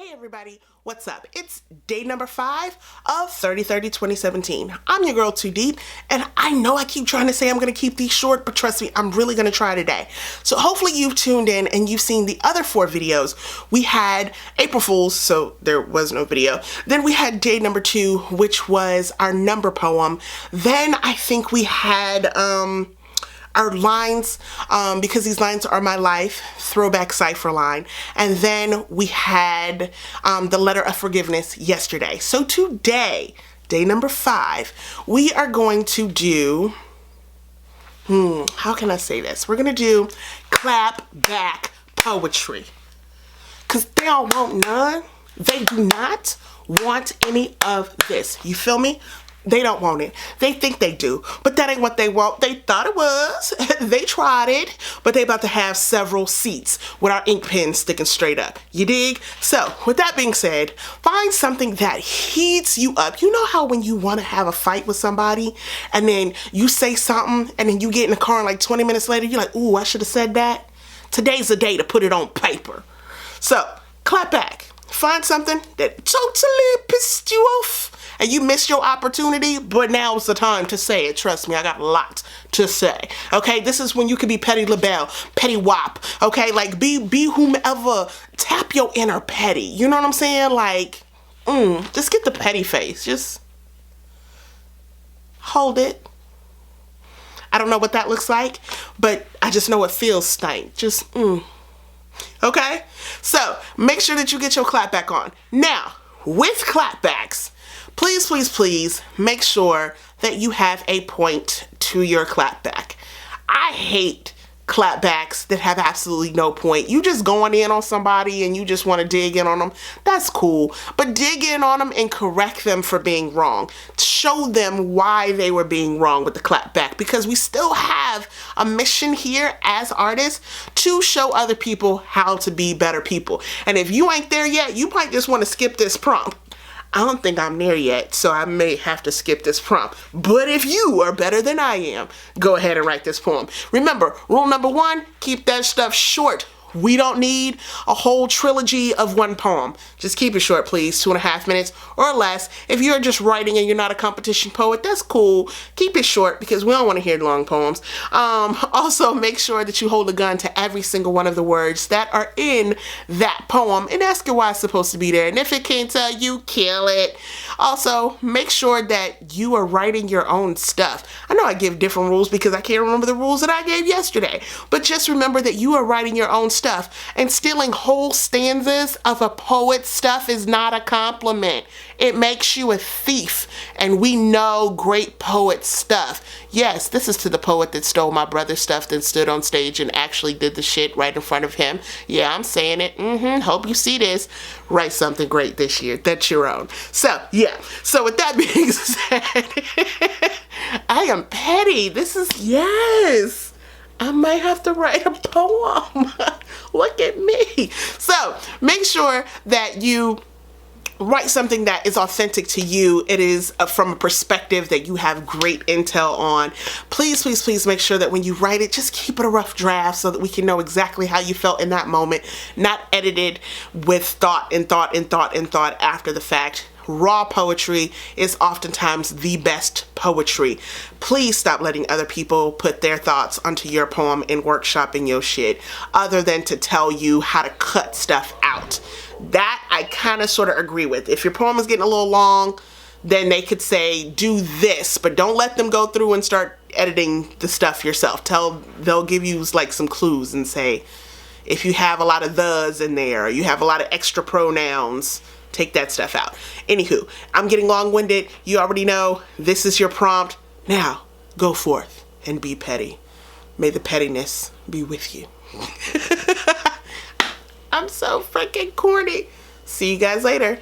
Hey everybody, what's up? It's day number 5 of 30/30/2017. I'm your girl Too Deep, and I know I keep trying to say I'm going to keep these short, but trust me, I'm really going to try today. So hopefully you've tuned in and you've seen the other 4 videos. We had April Fool's, so there was no video. Then we had day number 2, which was our number poem. Then I think we had our lines, because these lines are my life, throwback cipher line. And then we had the letter of forgiveness yesterday. So today, day number 5, we are going to do, how can I say this? We're gonna do clap back poetry. Cause they don't want none. They do not want any of this. You feel me? They don't want it. They think they do, but that ain't what they want. They thought it was. They tried it, but they about to have several seats with our ink pen sticking straight up. You dig? So, with that being said, find something that heats you up. You know how when you want to have a fight with somebody, and then you say something, and then you get in the car and like 20 minutes later, you're like, ooh, I should have said that. Today's the day to put it on paper. So, clap back. Find something that totally pissed you off and you missed your opportunity, but now's the time to say it. Trust me, I got a lot to say. Okay, this is when you could be Petty LaBelle, Petty Wop. Okay, like be whomever. Tap your inner petty. You know what I'm saying? Like, just get the petty face. Just hold it. I don't know what that looks like, but I just know it feels stank. Just Okay, so make sure that you get your clapback on. Now, with clapbacks, please make sure that you have a point to your clapback. I hate clapbacks that have absolutely no point. You just going in on somebody and you just want to dig in on them. That's cool, but dig in on them and correct them for being wrong. Show them why they were being wrong with the clapback, because we still have a mission here as artists to show other people how to be better people. And if you ain't there yet, you might just want to skip this prompt. I don't think I'm there yet, so I may have to skip this prompt. But if you are better than I am, go ahead and write this poem. Remember, rule number 1, keep that stuff short. We don't need a whole trilogy of one poem. Just keep it short, please. 2.5 minutes or less. If you're just writing and you're not a competition poet, that's cool. Keep it short because we don't want to hear long poems. Also, make sure that you hold a gun to every single one of the words that are in that poem and ask it why it's supposed to be there. And if it can't tell you, kill it. Also, make sure that you are writing your own stuff. I know I give different rules because I can't remember the rules that I gave yesterday. But just remember that you are writing your own stuff. And stealing whole stanzas of a poet's stuff is not a compliment. It makes you a thief. And we know great poets' stuff. Yes, this is to the poet that stole my brother's stuff, then stood on stage and actually did the shit right in front of him. Yeah, I'm saying it. Hope you see this. Write something great this year. That's your own. So, yeah. So with that being said, I am petty. This is, yes. I might have to write a poem. Look at me. So make sure that you write something that is authentic to you. It is from a perspective that you have great intel on. Please make sure that when you write it, just keep it a rough draft so that we can know exactly how you felt in that moment, not edited with thought after the fact. Raw poetry is oftentimes the best poetry. Please stop letting other people put their thoughts onto your poem and workshopping your shit, other than to tell you how to cut stuff out. That I kind of sort of agree with. If your poem is getting a little long, then they could say, do this, but don't let them go through and start editing the stuff yourself. They'll give you like some clues and say, if you have a lot of thes in there, or you have a lot of extra pronouns, take that stuff out. Anywho, I'm getting long-winded. You already know this is your prompt. Now, go forth and be petty. May the pettiness be with you. I'm so freaking corny. See you guys later.